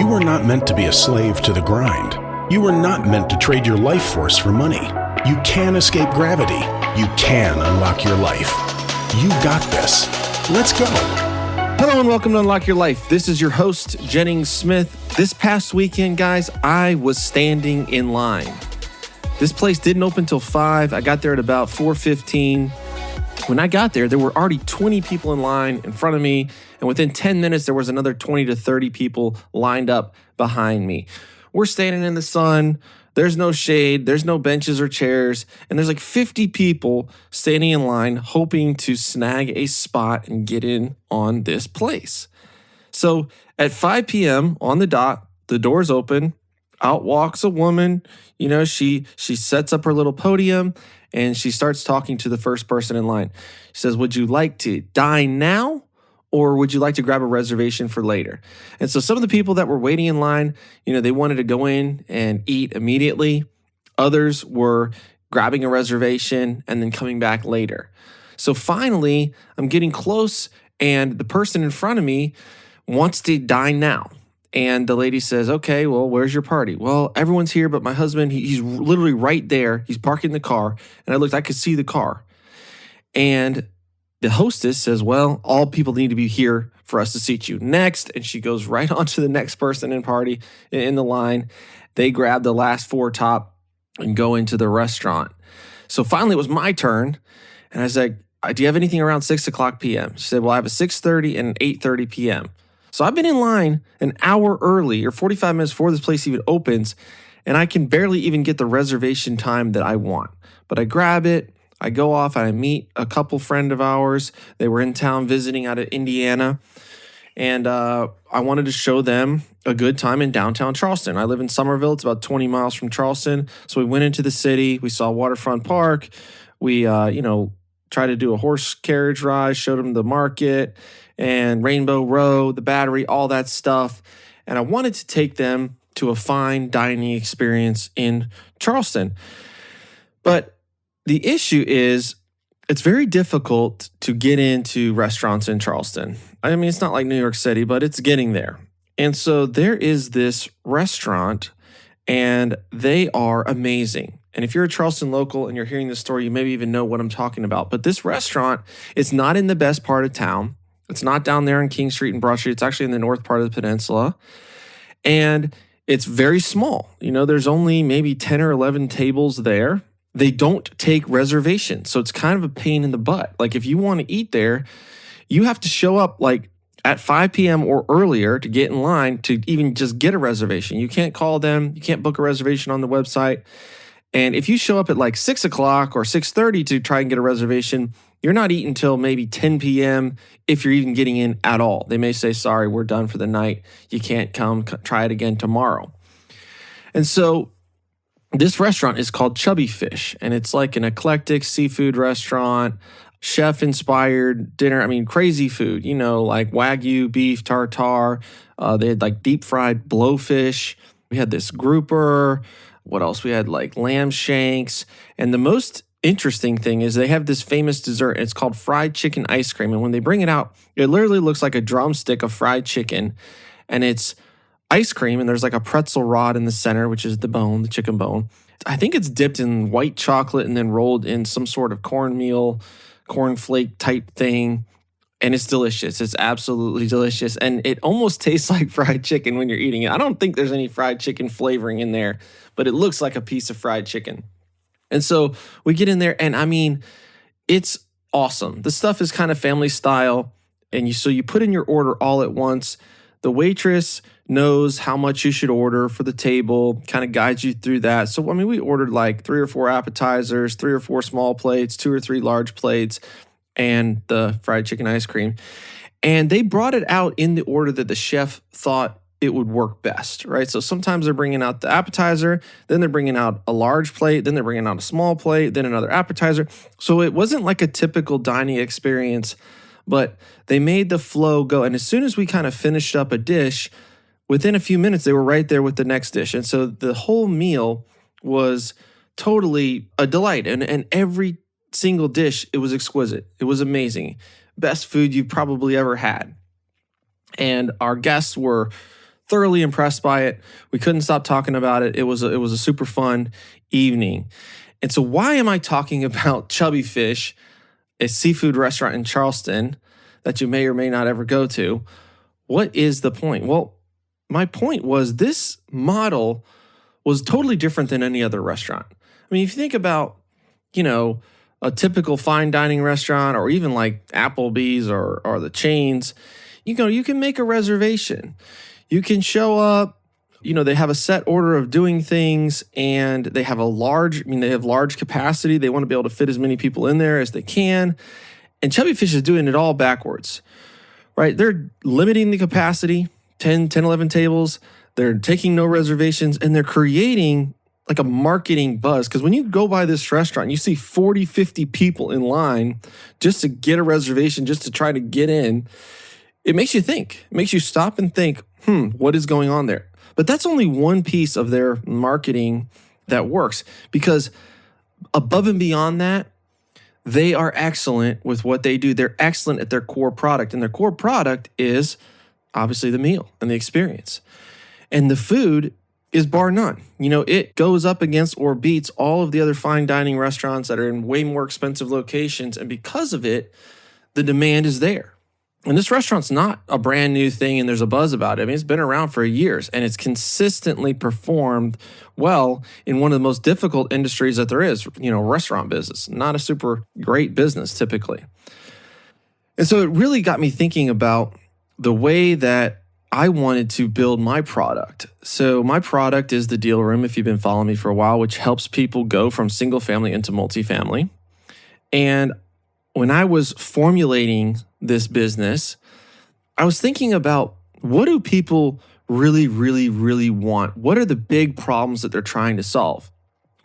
You were not meant to be a slave to the grind. You were not meant to trade your life force for money. You can escape gravity. You can unlock your life. You got this. Let's go. Hello and welcome to Unlock Your Life. This is your host, Jennings Smith. This past weekend, guys, I was standing in line. This place didn't open till 5. I got there at about 4:15. When I got there, there were already 20 people in line in front of me, and within 10 minutes, there was another 20 to 30 people lined up behind me. We're standing in the sun. There's no shade. There's no benches or chairs, and there's like 50 people standing in line hoping to snag a spot and get in on this place. So at 5 p.m. on the dot, the doors open. Out walks a woman. You know, she sets up her little podium and she starts talking to the first person in line. She says, "Would you like to dine now or would you like to grab a reservation for later?" And so some of the people that were waiting in line, you know, they wanted to go in and eat immediately. Others were grabbing a reservation and then coming back later. So finally, I'm getting close and the person in front of me wants to dine now. And the lady says, "Okay, well, where's your party?" "Well, everyone's here, but my husband, he's literally right there. He's parking the car." And I could see the car. And the hostess says, "Well, all people need to be here for us to seat you next." And she goes right on to the next person in the line. They grab the last four top and go into the restaurant. So finally, it was my turn. And I said, "Do you have anything around 6 o'clock p.m.?" She said, "Well, I have a 6:30 and an 8:30 p.m." So I've been in line an hour early or 45 minutes before this place even opens, and I can barely even get the reservation time that I want. But I grab it, I go off, and I meet a couple friend of ours. They were in town visiting out of Indiana, and I wanted to show them a good time in downtown Charleston. I live in Somerville. It's about 20 miles from Charleston. So we went into the city. We saw Waterfront Park. We, tried to do a horse carriage ride, showed them the market and Rainbow Row, the Battery, all that stuff. And I wanted to take them to a fine dining experience in Charleston. But the issue is it's very difficult to get into restaurants in Charleston. I mean, it's not like New York City, but it's getting there. And so there is this restaurant, and they are amazing. And if you're a Charleston local and you're hearing this story, you maybe even know what I'm talking about. But this restaurant is not in the best part of town. It's not down there on King Street and Broad Street. It's actually in the north part of the peninsula. And it's very small. You know, there's only maybe 10 or 11 tables there. They don't take reservations. So it's kind of a pain in the butt. Like if you want to eat there, you have to show up like at 5 p.m. or earlier to get in line to even just get a reservation. You can't call them. You can't book a reservation on the website. And if you show up at like 6 o'clock or 6:30 to try and get a reservation, you're not eating until maybe 10 p.m. if you're even getting in at all. They may say, "Sorry, we're done for the night. You can't come. Try it again tomorrow." And so this restaurant is called Chubby Fish, and it's like an eclectic seafood restaurant, chef-inspired dinner. I mean, crazy food, you know, like Wagyu beef tartare. They had like deep-fried blowfish. We had this grouper. What else? We had like lamb shanks. And the most interesting thing is they have this famous dessert. It's called fried chicken ice cream. And when they bring it out, it literally looks like a drumstick of fried chicken. And it's ice cream. And there's like a pretzel rod in the center, which is the bone, the chicken bone. I think it's dipped in white chocolate and then rolled in some sort of cornmeal, cornflake type thing. And it's delicious. It's absolutely delicious. And it almost tastes like fried chicken when you're eating it. I don't think there's any fried chicken flavoring in there, but it looks like a piece of fried chicken. And so we get in there, and I mean, it's awesome. The stuff is kind of family style. And you put in your order all at once. The waitress knows how much you should order for the table, kind of guides you through that. So, I mean, we ordered like 3 or 4 appetizers, 3 or 4 small plates, 2 or 3 large plates, and the fried chicken ice cream. And they brought it out in the order that the chef thought it would work best, right? So sometimes they're bringing out the appetizer, then they're bringing out a large plate, then they're bringing out a small plate, then another appetizer. So it wasn't like a typical dining experience, but they made the flow go. And as soon as we kind of finished up a dish, within a few minutes, they were right there with the next dish. And so the whole meal was totally a delight. And every single dish, it was exquisite. It was amazing. Best food you've probably ever had. And our guests were thoroughly impressed by it. We couldn't stop talking about it. It was a super fun evening. And so why am I talking about Chubby Fish, a seafood restaurant in Charleston that you may or may not ever go to? What is the point? Well, my point was this model was totally different than any other restaurant. I mean, if you think about, a typical fine dining restaurant or even like Applebee's or the chains, you can make a reservation. You can show up, they have a set order of doing things and they have large capacity. They want to be able to fit as many people in there as they can. And Chubby Fish is doing it all backwards, right? They're limiting the capacity, 10, 11 tables. They're taking no reservations and they're creating like a marketing buzz. Because when you go by this restaurant, you see 40, 50 people in line just to get a reservation, just to try to get in. It makes you think. It makes you stop and think, what is going on there? But that's only one piece of their marketing that works, because above and beyond that, they are excellent with what they do. They're excellent at their core product, and their core product is obviously the meal and the experience. And the food is bar none. It goes up against or beats all of the other fine dining restaurants that are in way more expensive locations. And because of it, the demand is there. And this restaurant's not a brand new thing and there's a buzz about it. I mean, it's been around for years and it's consistently performed well in one of the most difficult industries that there is, restaurant business. Not a super great business typically. And so it really got me thinking about the way that I wanted to build my product. So my product is the Deal Room, if you've been following me for a while, which helps people go from single family into multifamily. And when I was formulating this business, I was thinking about, what do people really, really, really want? What are the big problems that they're trying to solve?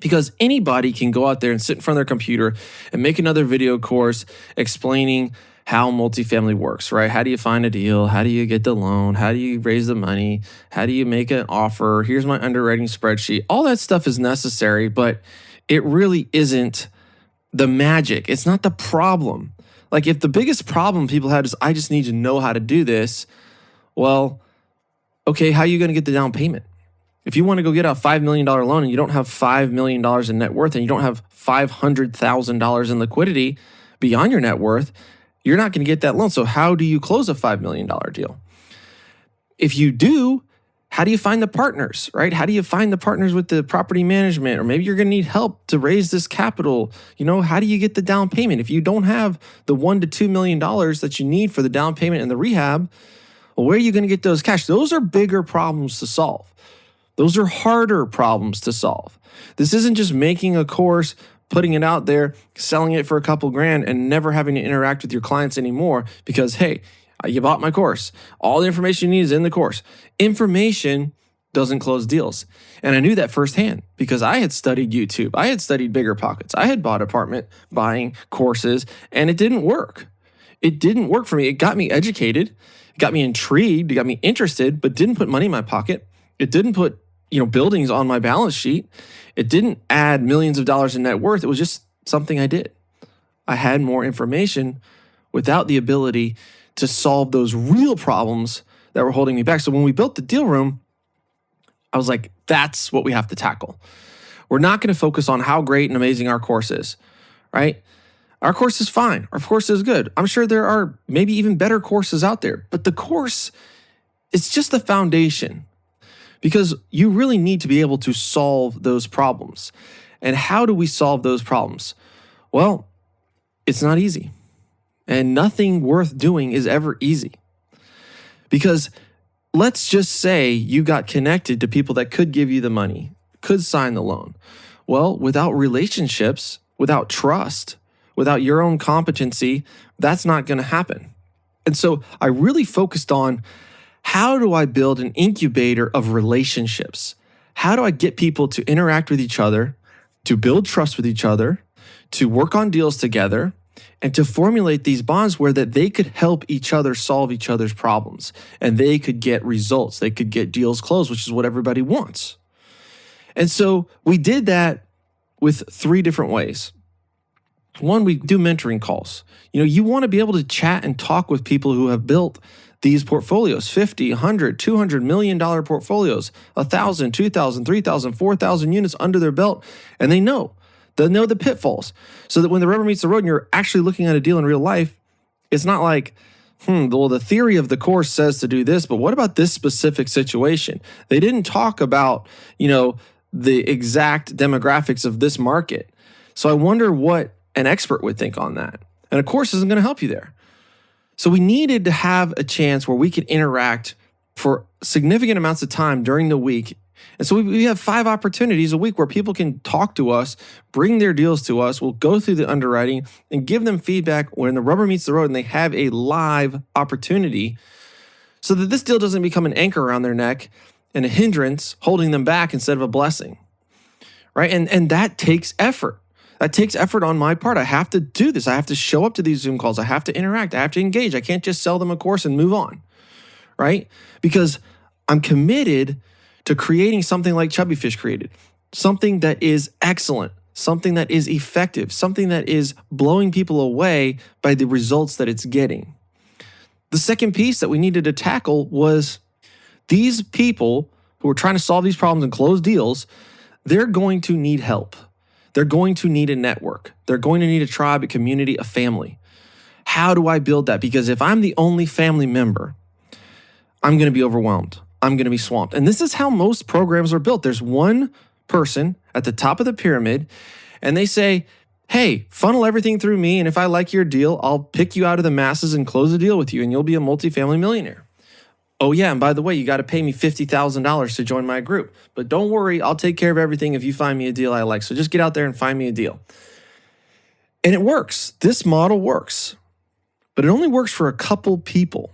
Because anybody can go out there and sit in front of their computer and make another video course explaining how multifamily works, right? How do you find a deal? How do you get the loan? How do you raise the money? How do you make an offer? Here's my underwriting spreadsheet. All that stuff is necessary, but it really isn't the magic. It's not the problem. Like, if the biggest problem people had is, I just need to know how to do this, well, okay, how are you going to get the down payment? If you want to go get a $5 million loan and you don't have $5 million in net worth and you don't have $500,000 in liquidity beyond your net worth, you're not going to get that loan. So how do you close a $5 million deal? If you do, how do you find the partners, right? How do you find the partners with the property management? Or maybe you're going to need help to raise this capital. How do you get the down payment? If you don't have the $1 to $2 million that you need for the down payment and the rehab, well, where are you going to get those cash? Those are bigger problems to solve. Those are harder problems to solve. This isn't just making a course, putting it out there, selling it for a couple grand and never having to interact with your clients anymore because, hey, you bought my course. All the information you need is in the course. Information doesn't close deals. And I knew that firsthand because I had studied YouTube. I had studied BiggerPockets. I had bought apartment buying courses and it didn't work. It didn't work for me. It got me educated. It got me intrigued. It got me interested, but didn't put money in my pocket. It didn't put buildings on my balance sheet. It didn't add millions of dollars in net worth. It was just something I did. I had more information without the ability to solve those real problems that were holding me back. So when we built the Deal Room, I was like, that's what we have to tackle. We're not going to focus on how great and amazing our course is, right? Our course is fine. Our course is good. I'm sure there are maybe even better courses out there, but the course is just the foundation. Because you really need to be able to solve those problems. And how do we solve those problems? Well, it's not easy. And nothing worth doing is ever easy. Because let's just say you got connected to people that could give you the money, could sign the loan. Well, without relationships, without trust, without your own competency, that's not going to happen. And so I really focused on, how do I build an incubator of relationships? How do I get people to interact with each other, to build trust with each other, to work on deals together, and to formulate these bonds where that they could help each other solve each other's problems and they could get results. They could get deals closed, which is what everybody wants. And so we did that with 3 different ways. One, we do mentoring calls. You want to be able to chat and talk with people who have built these portfolios, 50, 100, $200 million portfolios, 1,000, 2,000, 3,000, 4,000 units under their belt. And they know the pitfalls, so that when the rubber meets the road and you're actually looking at a deal in real life, it's not like, well, the theory of the course says to do this, but what about this specific situation? They didn't talk about, the exact demographics of this market. So I wonder what an expert would think on that. And a course isn't going to help you there. So we needed to have a chance where we could interact for significant amounts of time during the week. And so we have 5 opportunities a week where people can talk to us, bring their deals to us. We'll go through the underwriting and give them feedback when the rubber meets the road and they have a live opportunity, so that this deal doesn't become an anchor around their neck and a hindrance holding them back instead of a blessing, right? And that takes effort. That takes effort on my part. I have to do this. I have to show up to these Zoom calls. I have to interact. I have to engage. I can't just sell them a course and move on, right? Because I'm committed to creating something like Chubby Fish created, something that is excellent, something that is effective, something that is blowing people away by the results that it's getting. The second piece that we needed to tackle was these people who are trying to solve these problems and close deals, they're going to need help. They're going to need a network. They're going to need a tribe, a community, a family. How do I build that? Because if I'm the only family member, I'm going to be overwhelmed. I'm going to be swamped. And this is how most programs are built. There's one person at the top of the pyramid, and they say, hey, funnel everything through me, and if I like your deal, I'll pick you out of the masses and close a deal with you, and you'll be a multifamily millionaire. Oh yeah, and by the way, you got to pay me $50,000 to join my group. But don't worry, I'll take care of everything if you find me a deal I like. So just get out there and find me a deal. And it works. This model works. But it only works for a couple people.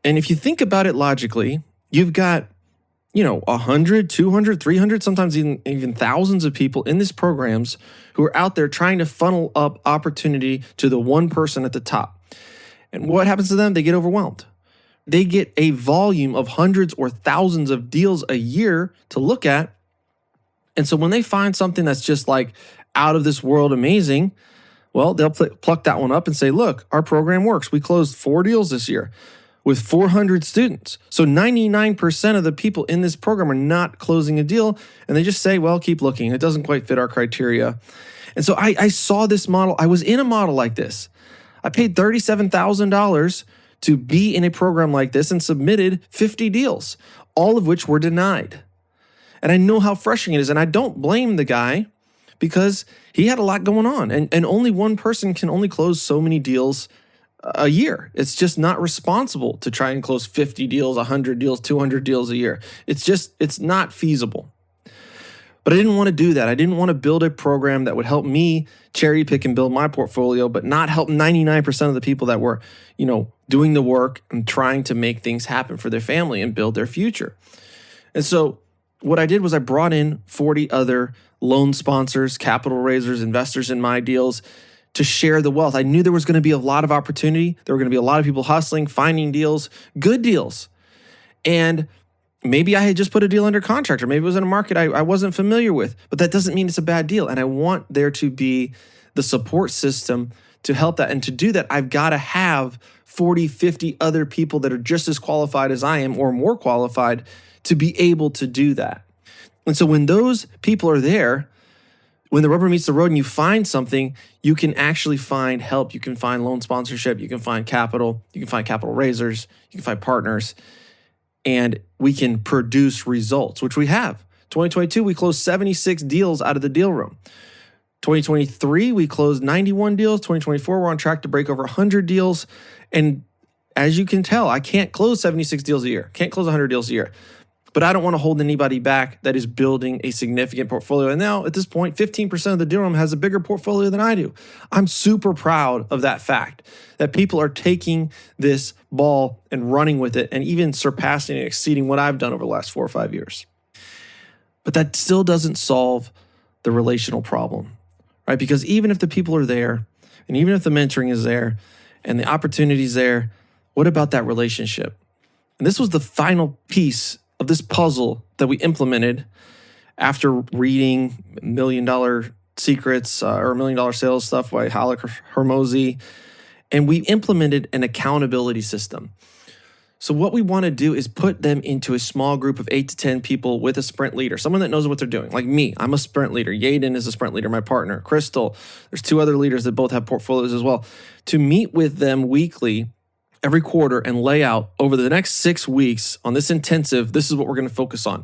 And if you think about it logically, you've got, 100, 200, 300, sometimes even thousands of people in these programs who are out there trying to funnel up opportunity to the one person at the top. And what happens to them? They get overwhelmed. They get a volume of hundreds or thousands of deals a year to look at. And so when they find something that's just like out of this world amazing, well, they'll pluck that one up and say, look, our program works. We closed 4 deals this year with 400 students. So 99% of the people in this program are not closing a deal. And they just say, well, keep looking. It doesn't quite fit our criteria. And so I saw this model. I was in a model like this. I paid $37,000 to be in a program like this and submitted 50 deals, all of which were denied. And I know how frustrating it is. And I don't blame the guy, because he had a lot going on. And only one person can only close so many deals a year. It's just not responsible to try and close 50 deals, 100 deals, 200 deals a year. It's not feasible. But I didn't want to do that. I didn't want to build a program that would help me cherry pick and build my portfolio, but not help 99% of the people that were, doing the work and trying to make things happen for their family and build their future. And so what I did was I brought in 40 other loan sponsors, capital raisers, investors in my deals to share the wealth. I knew there was going to be a lot of opportunity. There were going to be a lot of people hustling, finding deals, good deals. And maybe I had just put a deal under contract, or maybe it was in a market I wasn't familiar with, but that doesn't mean it's a bad deal. And I want there to be the support system to help that. And to do that, I've got to have 40, 50 other people that are just as qualified as I am or more qualified to be able to do that. And so when those people are there, when the rubber meets the road and you find something, you can actually find help. You can find loan sponsorship. You can find capital. You can find capital raisers. You can find partners. And we can produce results, which we have. 2022, we closed 76 deals out of the deal room. 2023, we closed 91 deals. 2024, we're on track to break over 100 deals. And as you can tell, I can't close 76 deals a year. Can't close 100 deals a year. But I don't want to hold anybody back that is building a significant portfolio. And now, at this point, 15% of the deal room has a bigger portfolio than I do. I'm super proud of that fact, that people are taking this ball and running with it and even surpassing and exceeding what I've done over the last 4 or 5 years. But that still doesn't solve the relational problem, right? Because even if the people are there, and even if the mentoring is there, and the opportunity is there, what about that relationship? And this was the final piece of this puzzle that we implemented after reading $1 Million Secrets or $1 Million Sales stuff by Halleck Hermosi. And we implemented an accountability system. So what we want to do is put them into a small group of 8 to 10 people with a sprint leader, someone that knows what they're doing. Like me, I'm a sprint leader. Yaden is a sprint leader, my partner. Crystal, there's 2 other leaders that both have portfolios as well. To meet with them weekly, every quarter, and lay out over the next 6 weeks on this intensive, this is what we're going to focus on.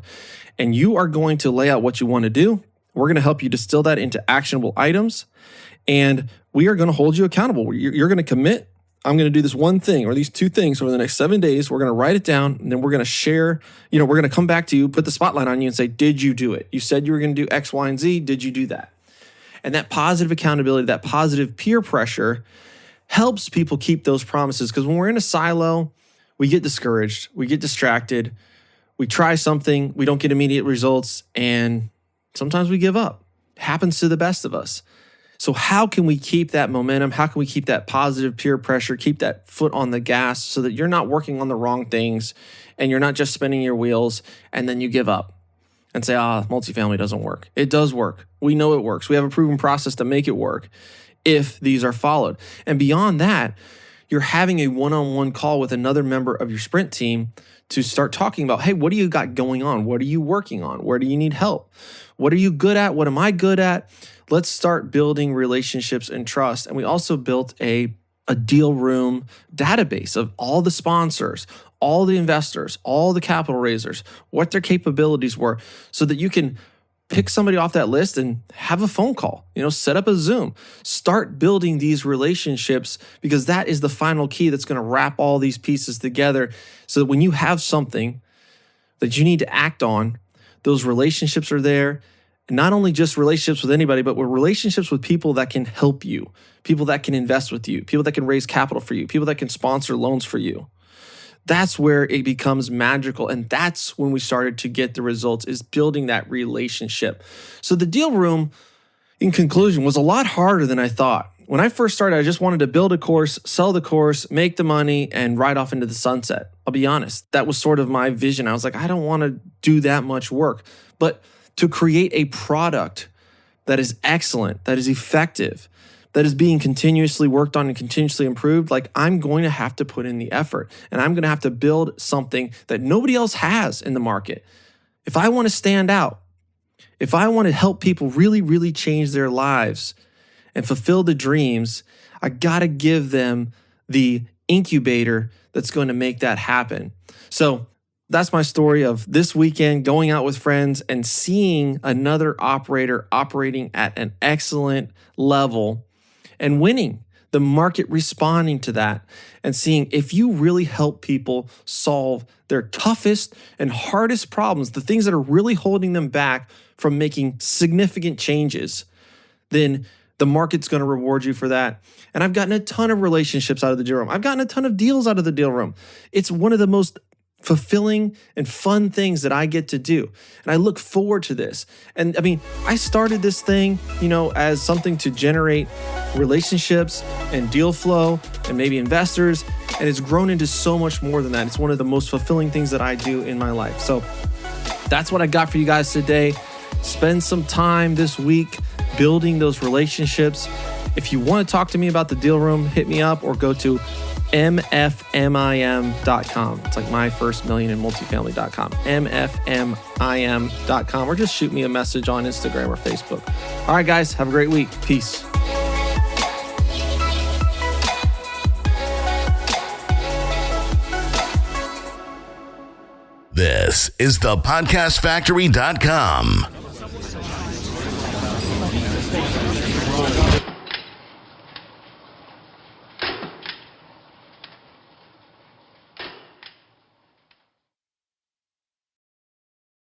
And you are going to lay out what you want to do. We're going to help you distill that into actionable items. And we are going to hold you accountable. You're going to commit. I'm going to do this one thing or these 2 things over the next 7 days. We're going to write it down, and then we're going to share. We're going to come back to you, put the spotlight on you and say, did you do it? You said you were going to do X, Y, and Z. Did you do that? And that positive accountability, that positive peer pressure helps people keep those promises. Because when we're in a silo, we get discouraged, we get distracted, we try something, we don't get immediate results, and sometimes we give up. It happens to the best of us. So how can we keep that momentum? How can we keep that positive peer pressure, keep that foot on the gas so that you're not working on the wrong things and you're not just spinning your wheels and then you give up and say, multifamily doesn't work. It does work. We know it works. We have a proven process to make it work if these are followed. And beyond that, you're having a one-on-one call with another member of your sprint team to start talking about, hey, what do you got going on? What are you working on? Where do you need help? What are you good at? What am I good at? Let's start building relationships and trust. And we also built a deal room database of all the sponsors, all the investors, all the capital raisers, what their capabilities were, so that you can pick somebody off that list and have a phone call, set up a Zoom, start building these relationships, because that is the final key that's going to wrap all these pieces together so that when you have something that you need to act on, those relationships are there. And not only just relationships with anybody, but with relationships with people that can help you, people that can invest with you, people that can raise capital for you, people that can sponsor loans for you. That's where it becomes magical. And that's when we started to get the results, is building that relationship. So the deal room, in conclusion, was a lot harder than I thought. When I first started, I just wanted to build a course, sell the course, make the money, and ride off into the sunset. I'll be honest. That was sort of my vision. I was like, I don't want to do that much work. But to create a product that is excellent, that is effective, that is being continuously worked on and continuously improved, I'm going to have to put in the effort, and I'm going to have to build something that nobody else has in the market. If I want to stand out, if I want to help people really, really change their lives and fulfill the dreams, I got to give them the incubator that's going to make that happen. So that's my story of this weekend, going out with friends and seeing another operator operating at an excellent level and winning, the market responding to that, and seeing if you really help people solve their toughest and hardest problems, the things that are really holding them back from making significant changes, then the market's going to reward you for that. And I've gotten a ton of relationships out of the deal room. I've gotten a ton of deals out of the deal room. It's one of the most fulfilling and fun things that I get to do. And I look forward to this. And I started this thing, as something to generate relationships and deal flow and maybe investors. And it's grown into so much more than that. It's one of the most fulfilling things that I do in my life. So that's what I got for you guys today. Spend some time this week building those relationships. If you want to talk to me about the deal room, hit me up or go to mfmim.com. It's like my first million in multifamily.com. mfmim.com, or just shoot me a message on Instagram or Facebook. All right, guys, have a great week. Peace. This is thepodcastfactory.com.